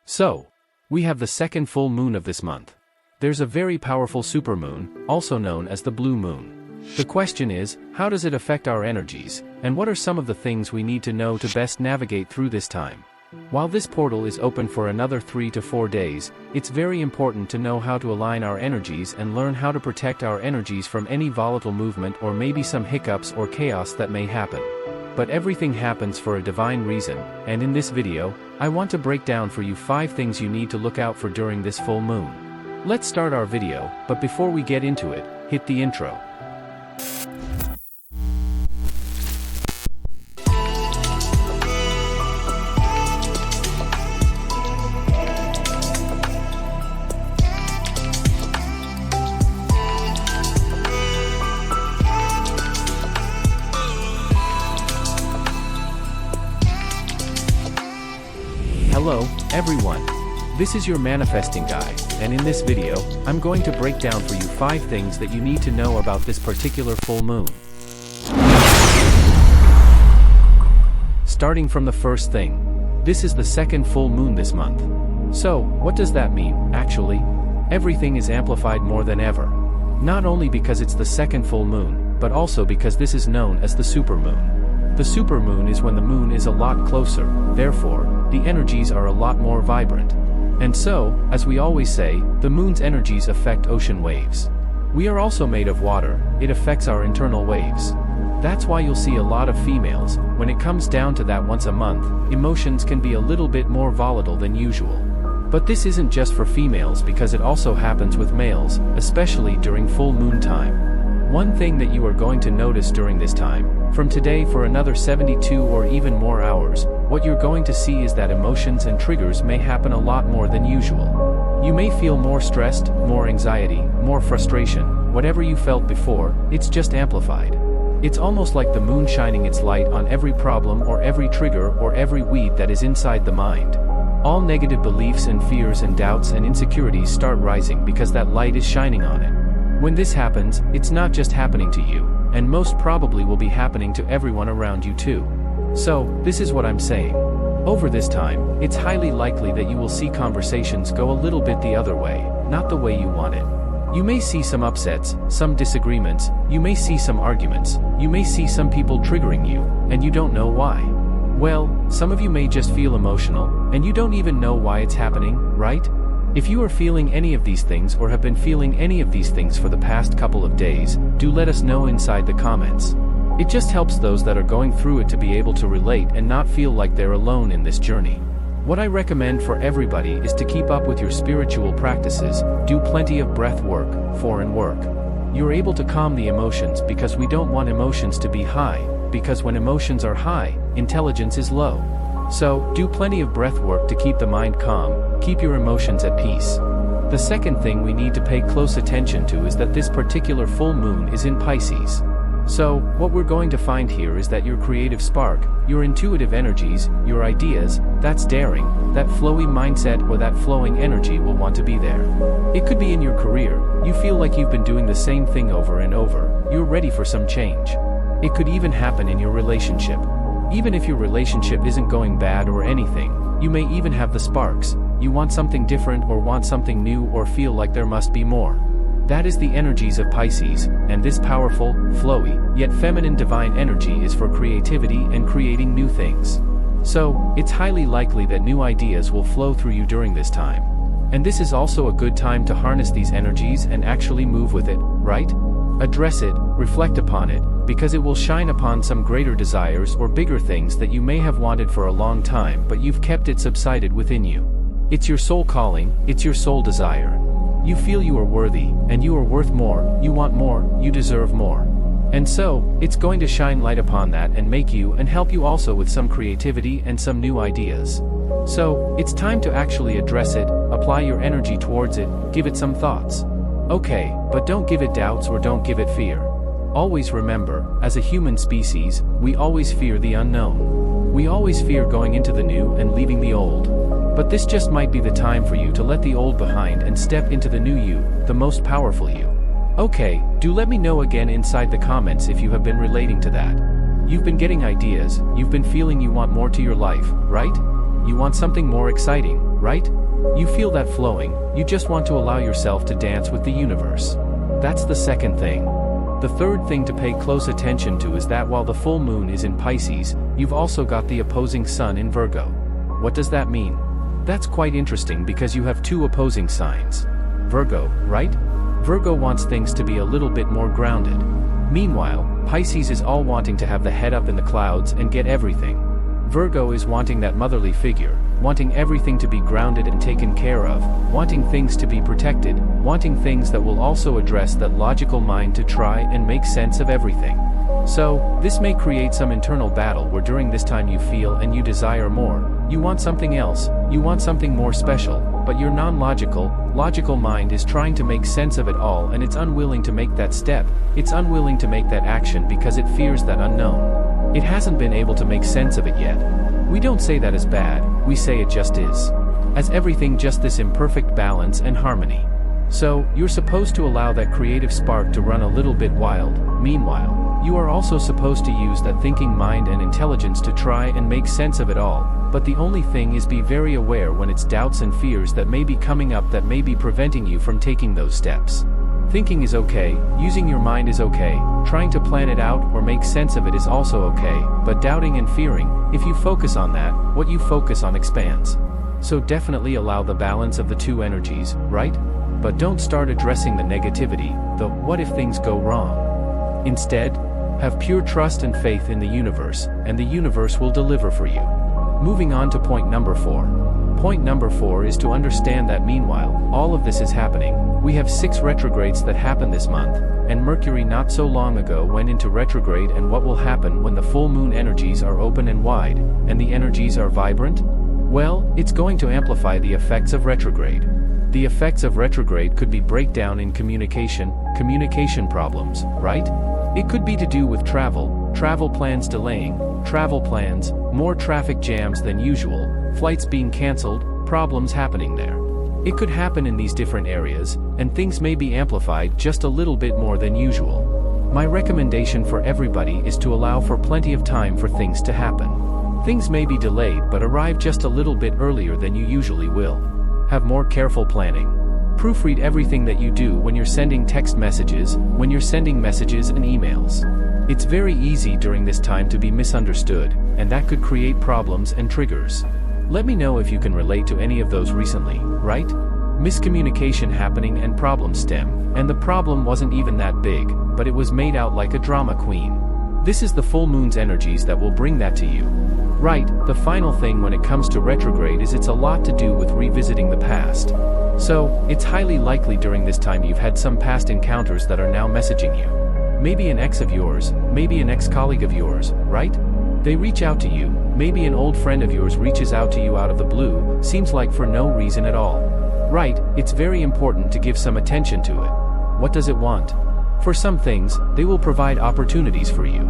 So, we have the second full moon of this month. There's a very powerful supermoon, also known as the blue moon. The question is, how does it affect our energies, and what are some of the things we need to know to best navigate through this time? While this portal is open for another 3 to 4 days, it's very important to know how to align our energies and learn how to protect our energies from any volatile movement or maybe some hiccups or chaos that may happen. But everything happens for a divine reason, and in this video, I want to break down for you 5 things you need to look out for during this full moon. Let's start our video, but before we get into it, hit the intro. Hello, everyone. This is your manifesting guide, and in this video, I'm going to break down for you 5 things that you need to know about this particular full moon. Starting from the first thing. This is the second full moon this month. So, what does that mean, actually? Everything is amplified more than ever. Not only because it's the second full moon, but also because this is known as the supermoon. The supermoon is when the moon is a lot closer, therefore, the energies are a lot more vibrant. And so, as we always say, the moon's energies affect ocean waves. We are also made of water, it affects our internal waves. That's why you'll see a lot of females, when it comes down to that once a month, emotions can be a little bit more volatile than usual. But this isn't just for females because it also happens with males, especially during full moon time. One thing that you are going to notice during this time, from today for another 72 or even more hours, what you're going to see is that emotions and triggers may happen a lot more than usual. You may feel more stressed, more anxiety, more frustration, whatever you felt before, it's just amplified. It's almost like the moon shining its light on every problem or every trigger or every weed that is inside the mind. All negative beliefs and fears and doubts and insecurities start rising because that light is shining on it. When this happens, it's not just happening to you, and most probably will be happening to everyone around you too. So, this is what I'm saying. Over this time, it's highly likely that you will see conversations go a little bit the other way, not the way you want it. You may see some upsets, some disagreements, you may see some arguments, you may see some people triggering you, and you don't know why. Well, some of you may just feel emotional, and you don't even know why it's happening, right? If you are feeling any of these things or have been feeling any of these things for the past couple of days, do let us know inside the comments. It just helps those that are going through it to be able to relate and not feel like they're alone in this journey. What I recommend for everybody is to keep up with your spiritual practices, do plenty of breath work, foreign work. You're able to calm the emotions because we don't want emotions to be high, because when emotions are high, intelligence is low. So, do plenty of breath work to keep the mind calm, keep your emotions at peace. The second thing we need to pay close attention to is that this particular full moon is in Pisces. So, what we're going to find here is that your creative spark, your intuitive energies, your ideas, that's daring, that flowy mindset or that flowing energy will want to be there. It could be in your career, you feel like you've been doing the same thing over and over, you're ready for some change. It could even happen in your relationship. Even if your relationship isn't going bad or anything, you may even have the sparks, you want something different or want something new or feel like there must be more. That is the energies of Pisces, and this powerful, flowy, yet feminine divine energy is for creativity and creating new things. So, it's highly likely that new ideas will flow through you during this time. And this is also a good time to harness these energies and actually move with it, right? Address it, reflect upon it, because it will shine upon some greater desires or bigger things that you may have wanted for a long time but you've kept it subsided within you. It's your soul calling, it's your soul desire. You feel you are worthy, and you are worth more, you want more, you deserve more. And so, it's going to shine light upon that and make you and help you also with some creativity and some new ideas. So, it's time to actually address it, apply your energy towards it, give it some thoughts. Okay, but don't give it doubts or don't give it fear. Always remember, as a human species, we always fear the unknown. We always fear going into the new and leaving the old. But this just might be the time for you to let the old behind and step into the new you, the most powerful you. Okay, do let me know again inside the comments if you have been relating to that. You've been getting ideas, you've been feeling you want more to your life, right? You want something more exciting. right? You feel that flowing, you just want to allow yourself to dance with the universe. That's the second thing. The third thing to pay close attention to is that while the full moon is in Pisces, you've also got the opposing sun in Virgo. What does that mean? That's quite interesting because you have two opposing signs. Virgo, right? Virgo wants things to be a little bit more grounded. Meanwhile, Pisces is all wanting to have the head up in the clouds and get everything. Virgo is wanting that motherly figure, wanting everything to be grounded and taken care of, wanting things to be protected, wanting things that will also address that logical mind to try and make sense of everything. So, this may create some internal battle where during this time you feel and you desire more, you want something else, you want something more special, but your logical mind is trying to make sense of it all and it's unwilling to make that step, it's unwilling to make that action because it fears that unknown. It hasn't been able to make sense of it yet. We don't say that is bad, we say it just is. As everything just this imperfect balance and harmony. So, you're supposed to allow that creative spark to run a little bit wild. Meanwhile, you are also supposed to use that thinking mind and intelligence to try and make sense of it all, but the only thing is be very aware when it's doubts and fears that may be coming up that may be preventing you from taking those steps. Thinking is okay, using your mind is okay, trying to plan it out or make sense of it is also okay, but doubting and fearing, if you focus on that, what you focus on expands. So definitely allow the balance of the two energies, right? But don't start addressing the negativity, the what if things go wrong. Instead, have pure trust and faith in the universe, and the universe will deliver for you. Moving on to point number 4. Point number 4 is to understand that meanwhile, all of this is happening, we have 6 retrogrades that happen this month, and Mercury not so long ago went into retrograde, and what will happen when the full moon energies are open and wide, and the energies are vibrant? Well, it's going to amplify the effects of retrograde. The effects of retrograde could be breakdown in communication problems, right? It could be to do with travel plans delaying, travel plans, more traffic jams than usual, flights being cancelled, problems happening there. It could happen in these different areas, and things may be amplified just a little bit more than usual. My recommendation for everybody is to allow for plenty of time for things to happen. Things may be delayed but arrive just a little bit earlier than you usually will. Have more careful planning. Proofread everything that you do when you're sending text messages, when you're sending messages and emails. It's very easy during this time to be misunderstood, and that could create problems and triggers. Let me know if you can relate to any of those recently, right? Miscommunication happening and problems stem, and the problem wasn't even that big, but it was made out like a drama queen. This is the full moon's energies that will bring that to you. Right, the final thing when it comes to retrograde is it's a lot to do with revisiting the past. So, it's highly likely during this time you've had some past encounters that are now messaging you. Maybe an ex of yours, maybe an ex-colleague of yours, right? They reach out to you, maybe an old friend of yours reaches out to you out of the blue, seems like for no reason at all. Right, it's very important to give some attention to it. What does it want? For some things, they will provide opportunities for you.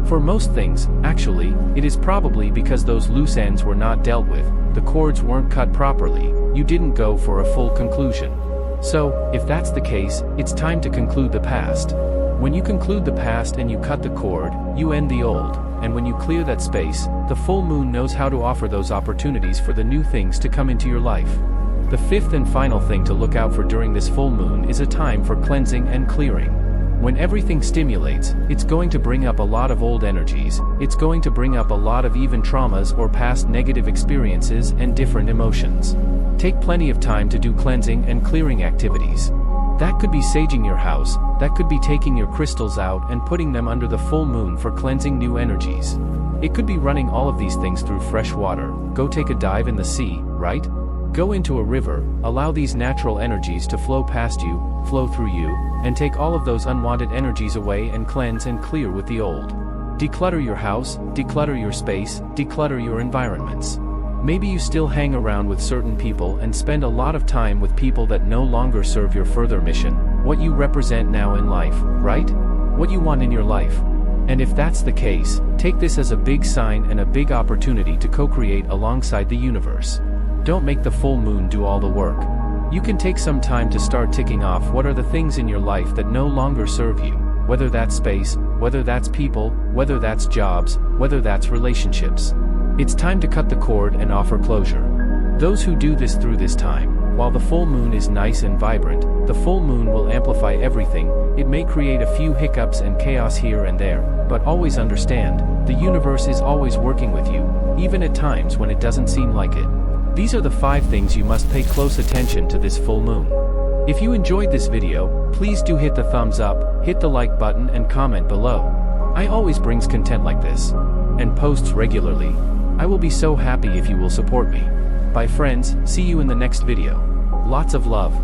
For most things, actually, it is probably because those loose ends were not dealt with, the cords weren't cut properly, you didn't go for a full conclusion. So, if that's the case, it's time to conclude the past. When you conclude the past and you cut the cord, you end the old, and when you clear that space, the full moon knows how to offer those opportunities for the new things to come into your life. The fifth and final thing to look out for during this full moon is a time for cleansing and clearing. When everything stimulates, it's going to bring up a lot of old energies, it's going to bring up a lot of even traumas or past negative experiences and different emotions. Take plenty of time to do cleansing and clearing activities. That could be saging your house, that could be taking your crystals out and putting them under the full moon for cleansing new energies. It could be running all of these things through fresh water, go take a dive in the sea, right? Go into a river, allow these natural energies to flow past you, flow through you, and take all of those unwanted energies away and cleanse and clear with the old. Declutter your house, declutter your space, declutter your environments. Maybe you still hang around with certain people and spend a lot of time with people that no longer serve your further mission, what you represent now in life, right? What you want in your life. And if that's the case, take this as a big sign and a big opportunity to co-create alongside the universe. Don't make the full moon do all the work. You can take some time to start ticking off what are the things in your life that no longer serve you, whether that's space, whether that's people, whether that's jobs, whether that's relationships. It's time to cut the cord and offer closure. Those who do this through this time, while the full moon is nice and vibrant, the full moon will amplify everything. It may create a few hiccups and chaos here and there, but always understand, the universe is always working with you, even at times when it doesn't seem like it. These are the 5 things you must pay close attention to this full moon. If you enjoyed this video, please do hit the thumbs up, hit the like button and comment below. I always brings content like this, and posts regularly. I will be so happy if you will support me. Bye friends, see you in the next video. Lots of love.